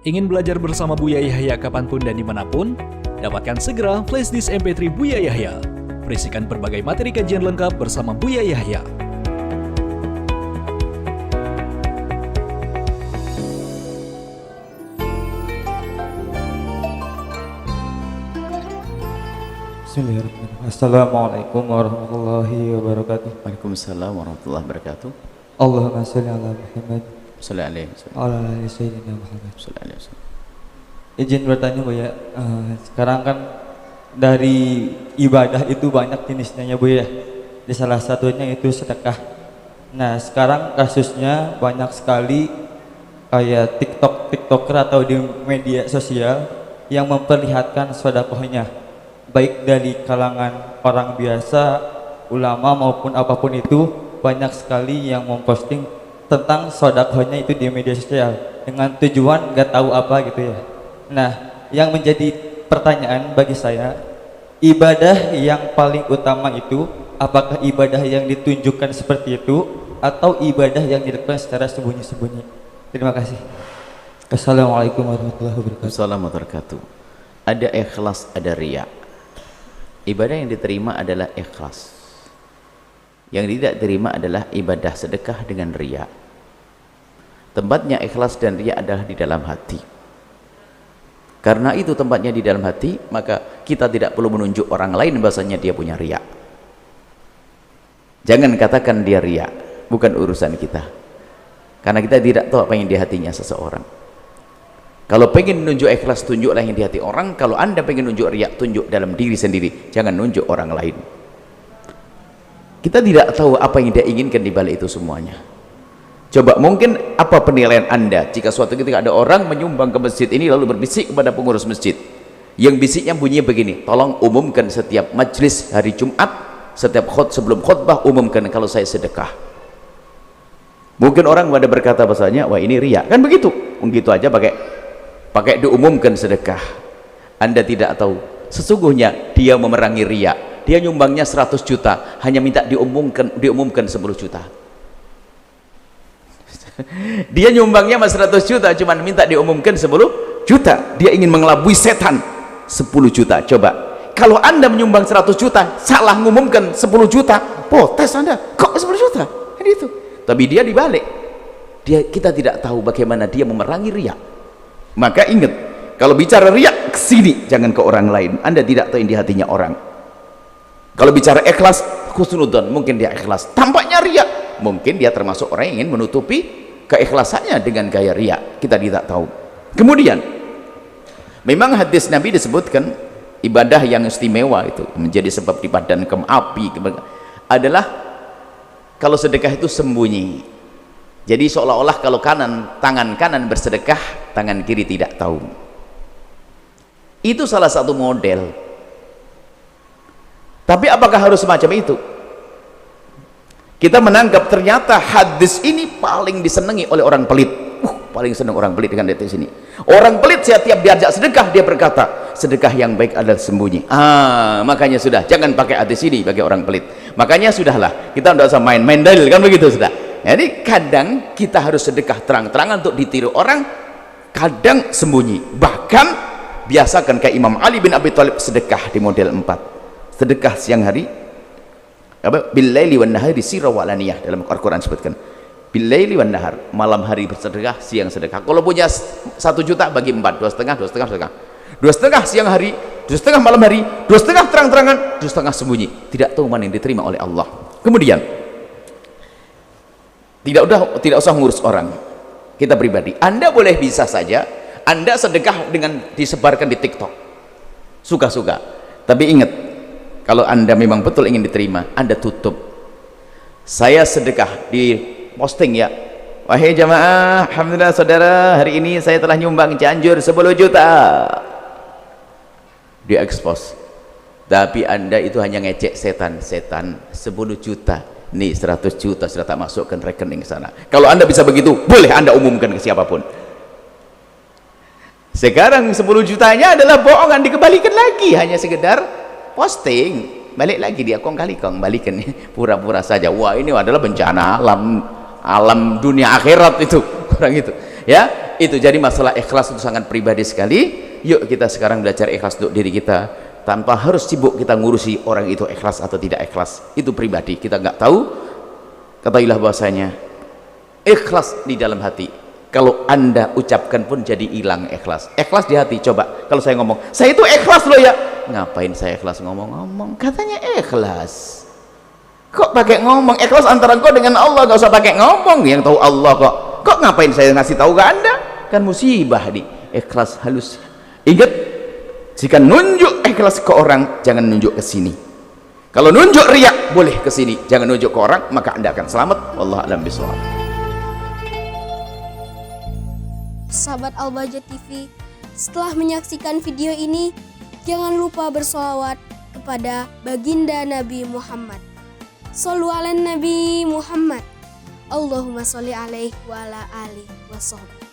Ingin belajar bersama Buya Yahya kapanpun dan dimanapun? Dapatkan segera flashdisk MP3 Buya Yahya. Berisikan berbagai materi kajian lengkap bersama Buya Yahya. Bismillahirrahmanirrahim. Assalamualaikum warahmatullahi wabarakatuh. Waalaikumsalam warahmatullahi wabarakatuh. Allahumma sholli ala Muhammad Sallallahu alaihi wasallam. wa ala ali sayyidina Muhammad. Sallallahu alaihi wasallam. Izin bertanya Bu ya, sekarang kan dari ibadah itu banyak jenisnya ya Bu ya. Di salah satunya itu sedekah. Nah sekarang kasusnya banyak sekali kayak tiktoker atau di media sosial yang memperlihatkan sedekahnya, baik dari kalangan orang biasa, ulama maupun apapun itu, banyak sekali yang memposting tentang sedekahnya itu di media sosial dengan tujuan nggak tahu apa gitu ya. Nah, yang menjadi pertanyaan bagi saya, ibadah yang paling utama itu apakah ibadah yang ditunjukkan seperti itu atau ibadah yang dilakukan secara sembunyi-sembunyi? Terima kasih. Assalamualaikum warahmatullahi wabarakatuh. Assalamualaikum warahmatullahi wabarakatuh. Ada ikhlas, ada riya. Ibadah yang diterima adalah ikhlas. Yang tidak diterima adalah ibadah sedekah dengan riya. Tempatnya ikhlas dan riya adalah di dalam hati. Karena itu tempatnya di dalam hati, maka kita tidak perlu menunjuk orang lain bahasanya dia punya riya. Jangan katakan dia riya, bukan urusan kita. Karena kita tidak tahu apa yang di hatinya seseorang. Kalau pengen nunjuk ikhlas, tunjuklah yang di hati orang. Kalau anda pengen nunjuk riya, tunjuk dalam diri sendiri, jangan nunjuk orang lain. Kita tidak tahu apa yang dia inginkan di balik itu semuanya. Coba mungkin apa penilaian anda jika suatu ketika ada orang menyumbang ke masjid ini lalu berbisik kepada pengurus masjid, yang bisiknya bunyinya begini, tolong umumkan setiap majlis hari Jumat, setiap sebelum khutbah umumkan kalau saya sedekah. Mungkin orang pada berkata bahasanya, wah ini riya, kan begitu, begitu aja pakai diumumkan sedekah. Anda tidak tahu sesungguhnya dia memerangi riya. Dia nyumbangnya 100 juta, hanya minta diumumkan 10 juta. Dia nyumbangnya 100 juta, cuma minta diumumkan 10 juta. Dia ingin mengelabui setan 10 juta. Coba, kalau anda menyumbang 100 juta, salah ngumumkan 10 juta, protes anda, kok 10 juta? Kan itu. Tapi dia dibalik. Kita tidak tahu bagaimana dia memerangi riya. Maka ingat, kalau bicara riya, ke sini, jangan ke orang lain. Anda tidak tahu yang di hatinya orang. Kalau bicara ikhlas, husnudzon, mungkin dia ikhlas tampaknya riya, mungkin dia termasuk orang yang ingin menutupi keikhlasannya dengan gaya riya. Kita tidak tahu. Kemudian memang hadis Nabi disebutkan ibadah yang istimewa itu menjadi sebab dipadankan api adalah kalau sedekah itu sembunyi. Jadi seolah-olah kalau tangan kanan bersedekah, tangan kiri tidak tahu. Itu salah satu model. Tapi apakah harus semacam itu? Kita menanggap ternyata hadis ini paling disenangi oleh orang pelit. Paling senang orang pelit dengan hadis ini. Orang pelit setiap diajak sedekah, dia berkata, sedekah yang baik adalah sembunyi. Makanya sudah, jangan pakai hadis ini bagi orang pelit. Makanya sudahlah, kita tidak usah main-main dalil, kan begitu sudah. Jadi kadang kita harus sedekah terang-terangan untuk ditiru orang, kadang sembunyi. Bahkan biasakan kayak Imam Ali bin Abi Thalib sedekah di model 4. Sedekah siang hari, bil-laili wan nahari sirra wa alaniyah, dalam Al-Qur'an sebutkan. Bil-laili wan nahar, malam hari bersedekah, siang sedekah. Kalau punya 1 juta bagi 4, 2,5 sedekah. 2,5 siang hari, 2,5 malam hari, 2,5 terang-terangan, 2,5 sembunyi. Tidak tahu mana yang diterima oleh Allah. Kemudian tidak usah ngurus orang. Kita pribadi, anda boleh bisa saja anda sedekah dengan disebarkan di TikTok, suka-suka. Tapi ingat, kalau anda memang betul ingin diterima, anda tutup. Saya sedekah di posting ya, wahai jamaah, alhamdulillah saudara, hari ini saya telah nyumbang Cianjur 10 juta. Diekspos. Tapi anda itu hanya ngecek setan 10 juta. Nih 100 juta sudah tak masukkan rekening sana. Kalau anda bisa begitu, boleh anda umumkan ke siapapun. Sekarang 10 jutanya adalah bohongan, dikembalikan lagi, hanya sekedar posting, balik lagi dia kong kali kong balikan, pura-pura saja. Wah ini adalah bencana alam dunia akhirat itu orang itu ya. itu. Jadi masalah ikhlas itu sangat pribadi sekali. Yuk kita sekarang belajar ikhlas untuk diri kita, tanpa harus sibuk kita ngurusi orang itu ikhlas atau tidak ikhlas. Itu pribadi, kita nggak tahu. Ketahuilah bahwasanya ikhlas di dalam hati, kalau anda ucapkan pun jadi hilang ikhlas. Ikhlas di hati. Coba kalau saya ngomong, saya itu ikhlas loh ya, ngapain saya ikhlas ngomong-ngomong, katanya ikhlas, kok pakai ngomong? Ikhlas antara engkau dengan Allah, gak usah pakai ngomong, yang tahu Allah kok ngapain saya ngasih tahu ke anda, kan musibah nih. Ikhlas halus. Ingat, jika nunjuk ikhlas ke orang, jangan nunjuk ke sini. Kalau nunjuk riak boleh ke sini, jangan nunjuk ke orang, maka anda akan selamat. Wallahu a'lam bishawab. Sahabat Al-Bahjah TV, setelah menyaksikan video ini, jangan lupa bersolawat kepada baginda Nabi Muhammad. Shollu ala Nabi Muhammad. Allahumma sholli alaihi wa ala alihi wa sahbihi.